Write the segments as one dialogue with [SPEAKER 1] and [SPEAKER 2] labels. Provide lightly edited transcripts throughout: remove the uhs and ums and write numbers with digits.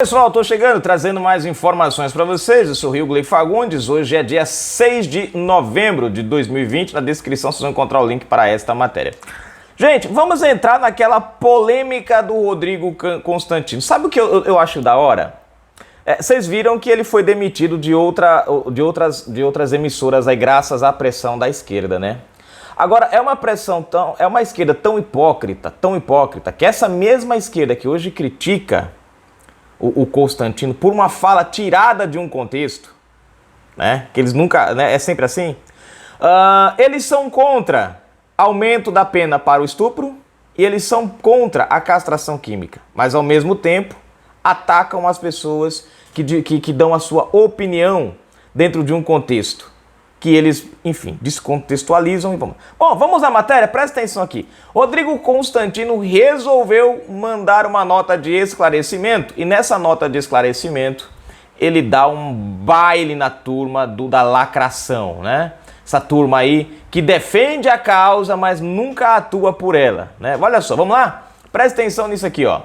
[SPEAKER 1] Pessoal, estou chegando, trazendo mais informações para vocês. Eu sou o Rio Fagundes. Hoje é dia 6 de novembro de 2020. Na descrição vocês vão encontrar o link para esta matéria. Gente, vamos entrar naquela polêmica do Rodrigo Constantino. Sabe o que eu acho da hora? Vocês viram que ele foi demitido de outras emissoras aí, graças à pressão da esquerda, né? Agora, é uma esquerda tão hipócrita, que essa mesma esquerda que hoje critica o Constantino por uma fala tirada de um contexto, né? Que eles nunca, né? É sempre assim. Eles são contra aumento da pena para o estupro e eles são contra a castração química, mas ao mesmo tempo atacam as pessoas que dão a sua opinião dentro de um contexto que eles, enfim, descontextualizam e vamos. Bom, vamos à matéria, presta atenção aqui. Rodrigo Constantino resolveu mandar uma nota de esclarecimento e nessa nota de esclarecimento ele dá um baile na turma da lacração, né? Essa turma aí que defende a causa, mas nunca atua por ela, né? Olha só, vamos lá? Presta atenção nisso aqui, ó.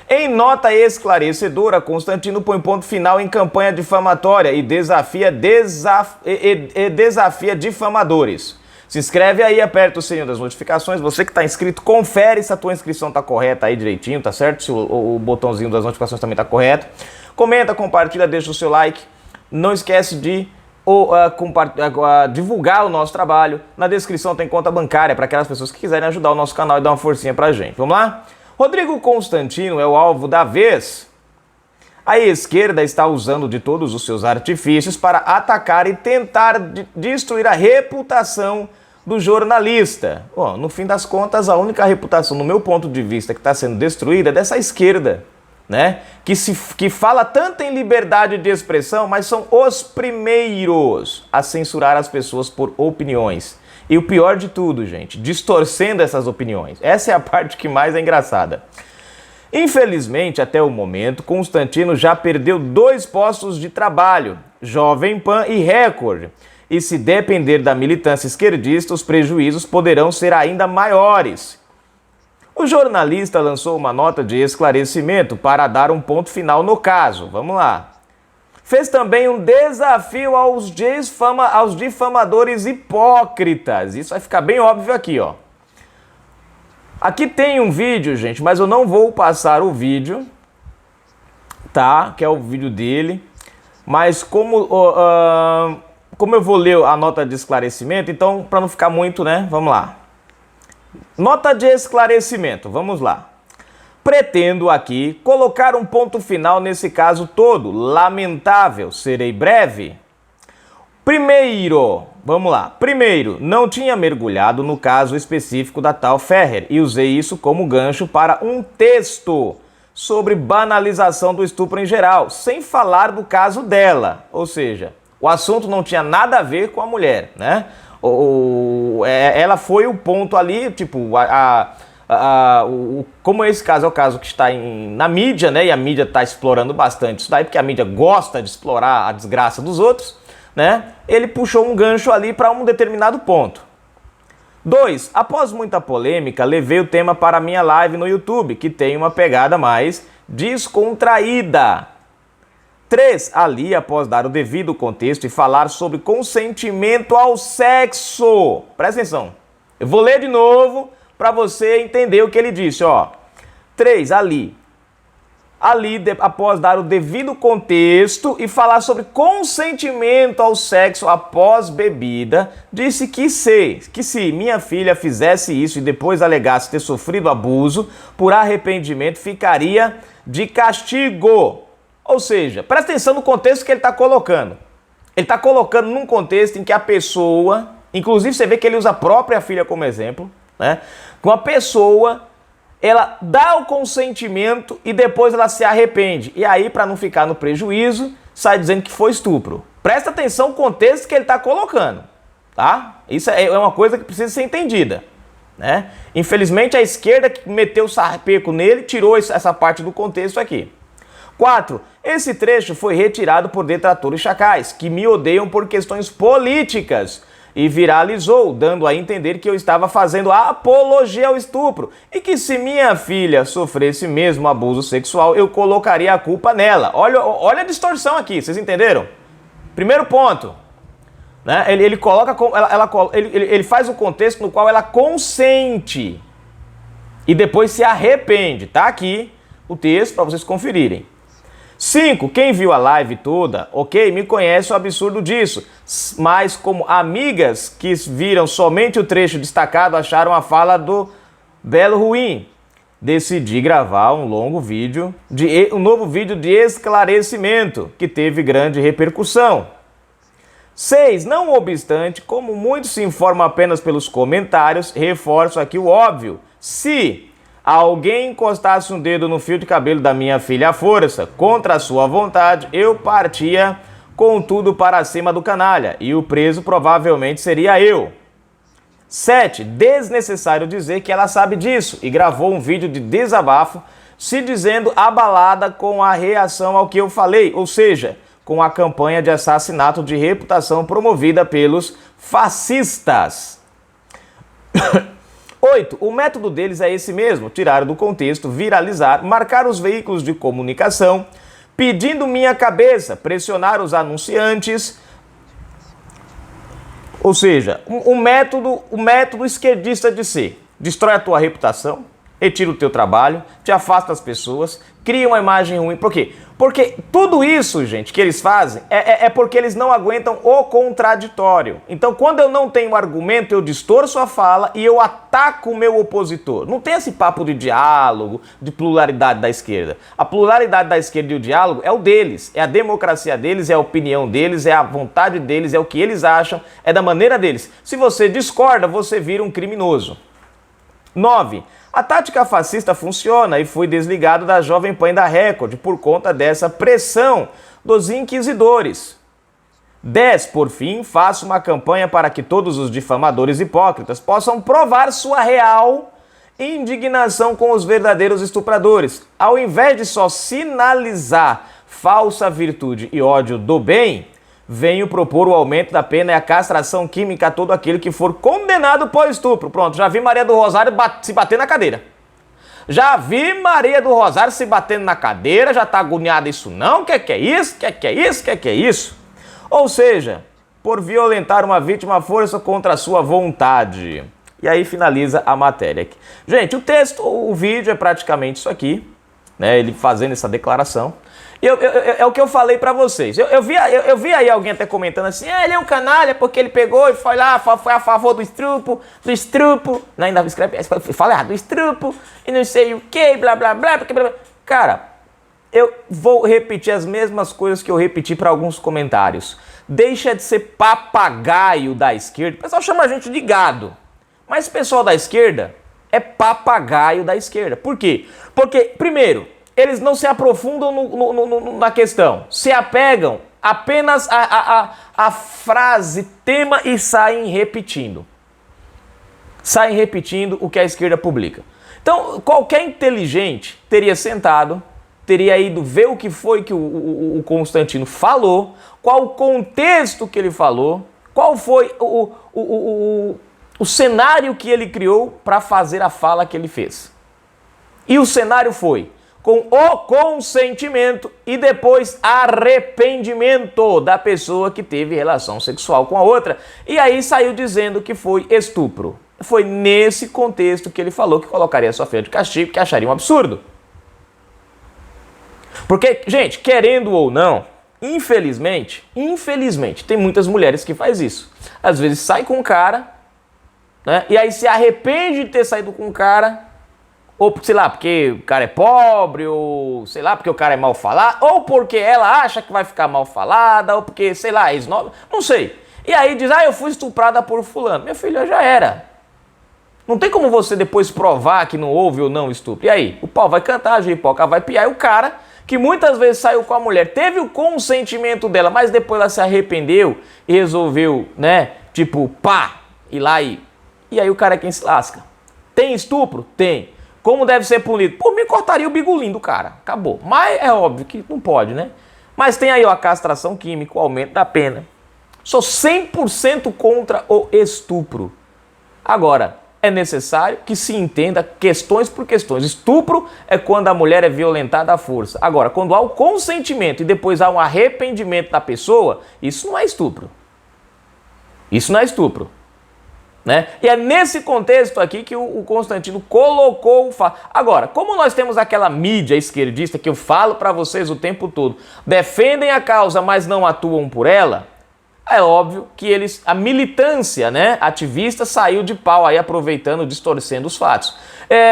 [SPEAKER 1] Em nota esclarecedora, Constantino põe ponto final em campanha difamatória e desafia difamadores. Se inscreve aí, aperta o sininho das notificações. Você que está inscrito, confere se a tua inscrição está correta aí direitinho, tá certo? Se o botãozinho das notificações também está correto. Comenta, compartilha, deixa o seu like. Não esquece de divulgar o nosso trabalho. Na descrição tem conta bancária para aquelas pessoas que quiserem ajudar o nosso canal e dar uma forcinha pra gente. Vamos lá? Rodrigo Constantino é o alvo da vez. A esquerda está usando de todos os seus artifícios para atacar e tentar destruir a reputação do jornalista. Bom, no fim das contas, a única reputação, no meu ponto de vista, que está sendo destruída é dessa esquerda, né? Que fala tanto em liberdade de expressão, mas são os primeiros a censurar as pessoas por opiniões. E o pior de tudo, gente, distorcendo essas opiniões. Essa é a parte que mais é engraçada. Infelizmente, até o momento, Constantino já perdeu 2 postos de trabalho, Jovem Pan e Record. E se depender da militância esquerdista, os prejuízos poderão ser ainda maiores. O jornalista lançou uma nota de esclarecimento para dar um ponto final no caso. Vamos lá. Fez também um desafio aos difamadores hipócritas. Isso vai ficar bem óbvio aqui, ó. Aqui tem um vídeo, gente, mas eu não vou passar o vídeo, tá? Que é o vídeo dele. Mas como eu vou ler a nota de esclarecimento, então, para não ficar muito, né? Vamos lá. Nota de esclarecimento, vamos lá. Pretendo aqui colocar um ponto final nesse caso todo. Lamentável, serei breve. Primeiro, vamos lá. Primeiro, não tinha mergulhado no caso específico da tal Ferrer e usei isso como gancho para um texto sobre banalização do estupro em geral, sem falar do caso dela. Ou seja, o assunto não tinha nada a ver com a mulher, né? Ela foi o ponto ali, tipo, como esse caso é o caso que está na mídia, né? E a mídia está explorando bastante isso daí, porque a mídia gosta de explorar a desgraça dos outros, né? Ele puxou um gancho ali para um determinado ponto. 2. Após muita polêmica, levei o tema para a minha live no YouTube, que tem uma pegada mais descontraída. 3. Ali, após dar o devido contexto e falar sobre consentimento ao sexo. Presta atenção. Eu vou ler de novo para você entender o que ele disse, ó. 3. Após dar o devido contexto e falar sobre consentimento ao sexo após bebida, disse que se minha filha fizesse isso e depois alegasse ter sofrido abuso, por arrependimento ficaria de castigo. Ou seja, presta atenção no contexto que ele está colocando. Ele está colocando num contexto em que a pessoa, inclusive você vê que ele usa a própria filha como exemplo, né? Com a pessoa, ela dá o consentimento e depois ela se arrepende. E aí, para não ficar no prejuízo, sai dizendo que foi estupro. Presta atenção no contexto que ele está colocando, tá? Isso é uma coisa que precisa ser entendida, né? Infelizmente, a esquerda que meteu o sarpeco nele tirou essa parte do contexto aqui. 4. Esse trecho foi retirado por detratores chacais, que me odeiam por questões políticas. e viralizou, dando a entender que eu estava fazendo apologia ao estupro e que se minha filha sofresse mesmo abuso sexual, eu colocaria a culpa nela. Olha a distorção aqui, vocês entenderam? Primeiro ponto, né? Ele coloca, ele faz o contexto no qual ela consente e depois se arrepende. Tá aqui o texto para vocês conferirem. 5. Quem viu a live toda, ok, me conhece o absurdo disso, mas como amigas que viram somente o trecho destacado acharam a fala do Belo ruim, decidi gravar um novo vídeo de esclarecimento que teve grande repercussão. 6. Não obstante, como muitos se informam apenas pelos comentários, reforço aqui o óbvio. Se alguém encostasse um dedo no fio de cabelo da minha filha à força, contra a sua vontade, eu partia com tudo para cima do canalha, e o preso provavelmente seria eu. 7. Desnecessário dizer que ela sabe disso, e gravou um vídeo de desabafo, se dizendo abalada com a reação ao que eu falei, ou seja, com a campanha de assassinato de reputação promovida pelos fascistas. 8. O método deles é esse mesmo, tirar do contexto, viralizar, marcar os veículos de comunicação, pedindo minha cabeça, pressionar os anunciantes, ou seja, o método esquerdista de ser, destrói a tua reputação, retira o teu trabalho, te afasta das pessoas, cria uma imagem ruim. Por quê? Porque tudo isso, gente, que eles fazem é porque eles não aguentam o contraditório. Então, quando eu não tenho argumento, eu distorço a fala e eu ataco o meu opositor. Não tem esse papo de diálogo, de pluralidade da esquerda. A pluralidade da esquerda e o diálogo é o deles, é a democracia deles, é a opinião deles, é a vontade deles, é o que eles acham, é da maneira deles. Se você discorda, você vira um criminoso. 9. A tática fascista funciona e fui desligado da Jovem Pan da Record por conta dessa pressão dos inquisidores. 10. Por fim, faço uma campanha para que todos os difamadores hipócritas possam provar sua real indignação com os verdadeiros estupradores. Ao invés de só sinalizar falsa virtude e ódio do bem, venho propor o aumento da pena e a castração química a todo aquele que for condenado por estupro. Pronto, já vi Maria do Rosário se bater na cadeira. Já vi Maria do Rosário se batendo na cadeira, já tá agoniada isso não? Que é isso? Que é isso? Que é isso? Ou seja, por violentar uma vítima à força contra a sua vontade. E aí finaliza a matéria. Gente, o vídeo é praticamente isso aqui, né? Ele fazendo essa declaração. É o que eu falei pra vocês. Eu vi aí alguém até comentando assim, ele é um canalha porque ele pegou e foi lá, foi a favor do estrupo, não, ainda escreve, fala errado, do estrupo, e não sei o que, blá, blá, blá, blá. Cara, eu vou repetir as mesmas coisas que eu repeti pra alguns comentários. Deixa de ser papagaio da esquerda. O pessoal chama a gente de gado, mas o pessoal da esquerda é papagaio da esquerda. Por quê? Porque, primeiro, eles não se aprofundam na questão, se apegam apenas a frase, tema e saem repetindo. Saem repetindo o que a esquerda publica. Então, qualquer inteligente teria sentado, teria ido ver o que foi que o Constantino falou, qual o contexto que ele falou, qual foi o cenário que ele criou para fazer a fala que ele fez. E o cenário foi com o consentimento e depois arrependimento da pessoa que teve relação sexual com a outra. E aí saiu dizendo que foi estupro. Foi nesse contexto que ele falou que colocaria sua filha de castigo, que acharia um absurdo. Porque, gente, querendo ou não, infelizmente, tem muitas mulheres que faz isso. Às vezes sai com um cara, né, e aí se arrepende de ter saído com um cara, ou sei lá, porque o cara é pobre, ou sei lá, porque o cara é mal falado, ou porque ela acha que vai ficar mal falada, ou porque, sei lá, não sei. E aí diz, eu fui estuprada por fulano. Minha filha, já era. Não tem como você depois provar que não houve ou não estupro. E aí? O pau vai cantar, a jipoca vai piar, e o cara, que muitas vezes saiu com a mulher, teve o consentimento dela, mas depois ela se arrependeu e resolveu, né, tipo, ir lá e aí o cara é quem se lasca. Tem estupro? Tem. Como deve ser punido? Por mim, cortaria o bigolim do cara. Acabou. Mas é óbvio que não pode, né? Mas tem aí, a castração química, o aumento da pena. Sou 100% contra o estupro. Agora, é necessário que se entenda questões por questões. Estupro é quando a mulher é violentada à força. Agora, quando há o consentimento e depois há um arrependimento da pessoa, isso não é estupro. Isso não é estupro. Né? E é nesse contexto aqui que o Constantino colocou o fato. Agora, como nós temos aquela mídia esquerdista que eu falo para vocês o tempo todo, defendem a causa, mas não atuam por ela, é óbvio que a militância, né, ativista saiu de pau aí aproveitando, distorcendo os fatos.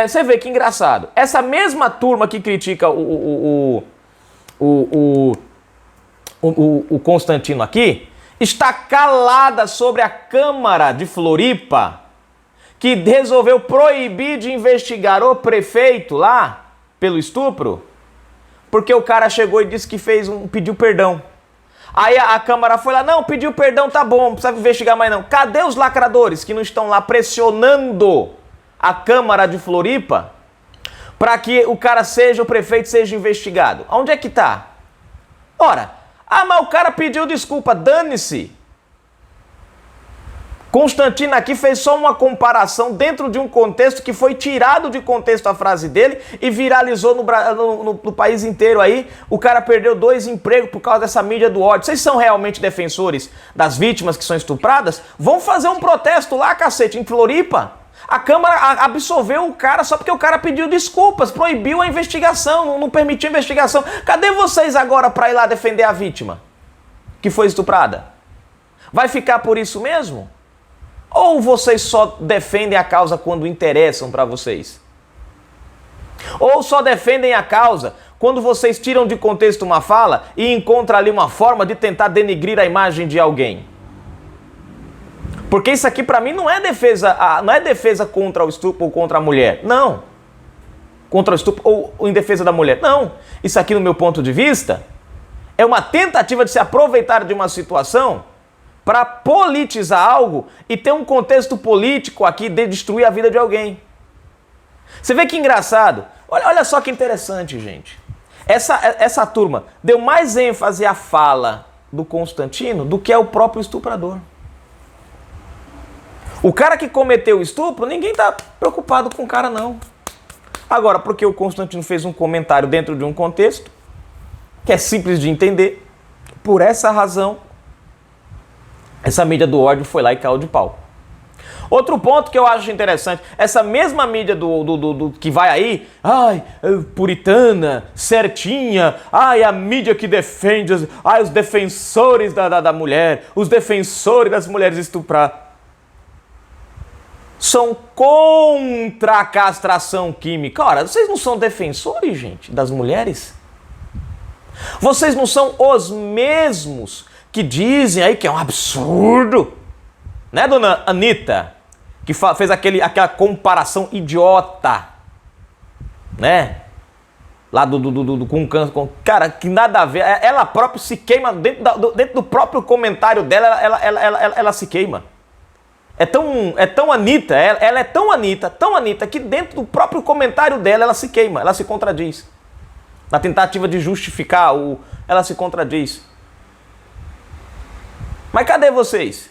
[SPEAKER 1] Você vê que engraçado. Essa mesma turma que critica o Constantino aqui, está calada sobre a Câmara de Floripa, que resolveu proibir de investigar o prefeito lá pelo estupro, porque o cara chegou e disse que pediu perdão. Aí a Câmara foi lá, não, pediu perdão, tá bom, não precisa investigar mais não. Cadê os lacradores que não estão lá pressionando a Câmara de Floripa para que o prefeito seja investigado? Onde é que tá? Ora, mas o cara pediu desculpa, dane-se. Constantino aqui fez só uma comparação dentro de um contexto que foi tirado de contexto a frase dele e viralizou no país inteiro aí. O cara perdeu 2 empregos por causa dessa mídia do ódio. Vocês são realmente defensores das vítimas que são estupradas? Vão fazer um protesto lá, cacete, em Floripa. A Câmara absolveu o cara só porque o cara pediu desculpas, proibiu a investigação, não permitiu a investigação. Cadê vocês agora para ir lá defender a vítima que foi estuprada? Vai ficar por isso mesmo? Ou vocês só defendem a causa quando interessam para vocês? Ou só defendem a causa quando vocês tiram de contexto uma fala e encontram ali uma forma de tentar denegrir a imagem de alguém? Porque isso aqui para mim não é defesa contra o estupro ou contra a mulher. Não. Contra o estupro ou em defesa da mulher. Não. Isso aqui, no meu ponto de vista, é uma tentativa de se aproveitar de uma situação para politizar algo e ter um contexto político aqui de destruir a vida de alguém. Você vê que engraçado? Olha só que interessante, gente. Essa turma deu mais ênfase à fala do Constantino do que ao próprio estuprador. O cara que cometeu o estupro, ninguém tá preocupado com o cara, não. Agora, porque o Constantino fez um comentário dentro de um contexto que é simples de entender, por essa razão, essa mídia do ódio foi lá e caiu de pau. Outro ponto que eu acho interessante, essa mesma mídia do que vai aí, puritana, certinha, a mídia que defende, os defensores da mulher, os defensores das mulheres estupradas, são contra a castração química. Ora, vocês não são defensores, gente, das mulheres? Vocês não são os mesmos que dizem aí que é um absurdo, né, dona Anitta? Que fez aquela comparação idiota, né? Lá com câncer. Cara, que nada a ver. Ela própria se queima, dentro do próprio comentário dela, ela se queima. É tão Anitta, ela é tão Anitta, que dentro do próprio comentário dela, ela se queima, ela se contradiz. Na tentativa de justificar, ela se contradiz. Mas cadê vocês?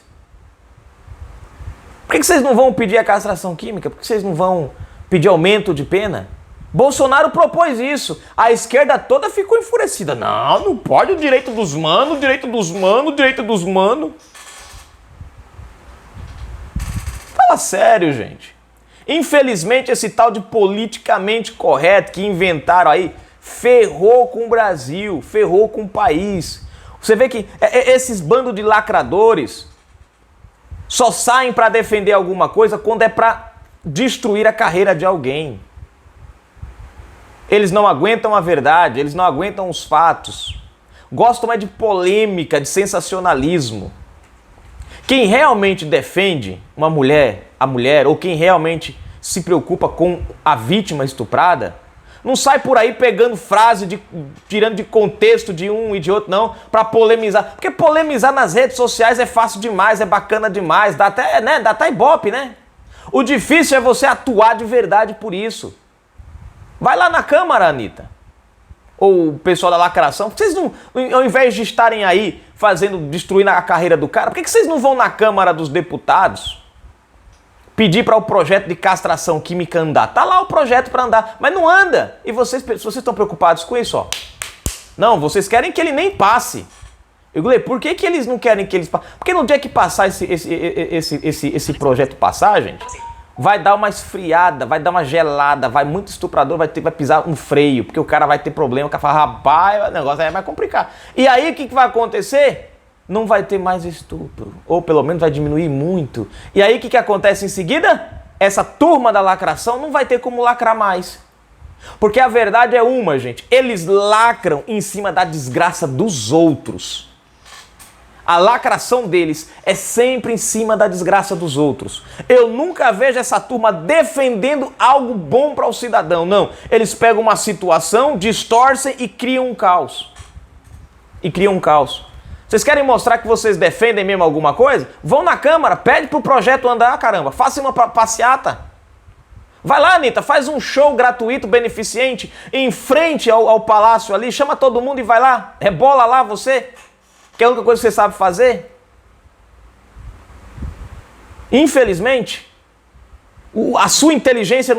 [SPEAKER 1] Por que vocês não vão pedir a castração química? Por que vocês não vão pedir aumento de pena? Bolsonaro propôs isso. A esquerda toda ficou enfurecida. Não pode o direito dos manos, o direito dos manos, o direito dos manos. Fala sério, gente. Infelizmente, esse tal de politicamente correto que inventaram aí ferrou com o Brasil, ferrou com o país. Você vê que esses bandos de lacradores só saem para defender alguma coisa quando é para destruir a carreira de alguém. Eles não aguentam a verdade, eles não aguentam os fatos. Gostam de polêmica, de sensacionalismo. Quem realmente defende a mulher, ou quem realmente se preocupa com a vítima estuprada, não sai por aí pegando frase, tirando de contexto de um e de outro, não, para polemizar. Porque polemizar nas redes sociais é fácil demais, é bacana demais, dá até ibope, né? O difícil é você atuar de verdade por isso. Vai lá na Câmara, Anitta. ou o pessoal da lacração, por que vocês não, ao invés de estarem aí destruindo a carreira do cara, por que vocês não vão na Câmara dos Deputados pedir para o projeto de castração química andar? Tá lá o projeto para andar, mas não anda. E vocês estão preocupados com isso, ó? Não, vocês querem que ele nem passe. Eu falei, por que eles não querem que eles passem? Porque no dia que passar esse projeto passar, gente, vai dar uma esfriada, vai dar uma gelada, vai muito estuprador, vai pisar um freio, porque o cara vai ter problema, o cara fala, rapaz, o negócio aí vai complicar. E aí o que vai acontecer? Não vai ter mais estupro, ou pelo menos vai diminuir muito. E aí o que acontece em seguida? Essa turma da lacração não vai ter como lacrar mais. Porque a verdade é uma, gente, eles lacram em cima da desgraça dos outros. A lacração deles é sempre em cima da desgraça dos outros. Eu nunca vejo essa turma defendendo algo bom para o cidadão. Não, eles pegam uma situação, distorcem e criam um caos. Vocês querem mostrar que vocês defendem mesmo alguma coisa? Vão na Câmara, pede pro projeto andar, caramba. Faça uma passeata. Vai lá, Anitta, faz um show gratuito, beneficente, em frente ao palácio ali, chama todo mundo e vai lá. Rebola lá você. Que é a única coisa que você sabe fazer? Infelizmente, a sua inteligência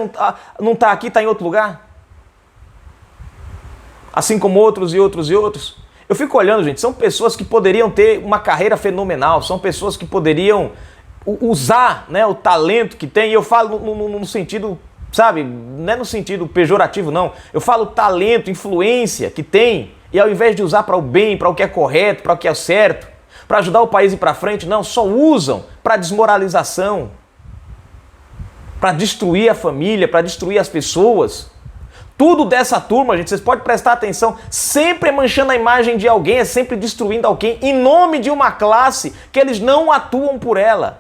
[SPEAKER 1] não tá aqui, está em outro lugar. Assim como outros e outros e outros. Eu fico olhando, gente, são pessoas que poderiam ter uma carreira fenomenal, são pessoas que poderiam usar, né, o talento que tem, e eu falo no sentido, sabe, não é no sentido pejorativo, não. Eu falo talento, influência que tem. E ao invés de usar para o bem, para o que é correto, para o que é certo, para ajudar o país a ir para frente, não, só usam para desmoralização, para destruir a família, para destruir as pessoas. Tudo dessa turma, gente, vocês podem prestar atenção, sempre é manchando a imagem de alguém, é sempre destruindo alguém, em nome de uma classe que eles não atuam por ela.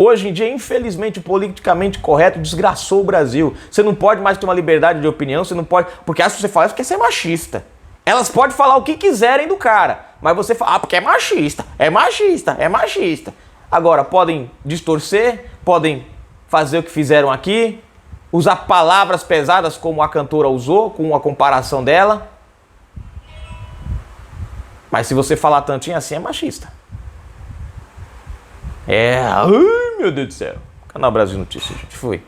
[SPEAKER 1] Hoje em dia, infelizmente, o politicamente correto desgraçou o Brasil. Você não pode mais ter uma liberdade de opinião, você não pode... Porque acho que você fala isso porque você é machista. Elas podem falar o que quiserem do cara, mas você fala, porque é machista, é machista, é machista. Agora, podem distorcer, podem fazer o que fizeram aqui, usar palavras pesadas como a cantora usou, com a comparação dela. Mas se você falar tantinho assim, é machista. Ai meu Deus do céu. Canal Brasil Notícias, gente, fui.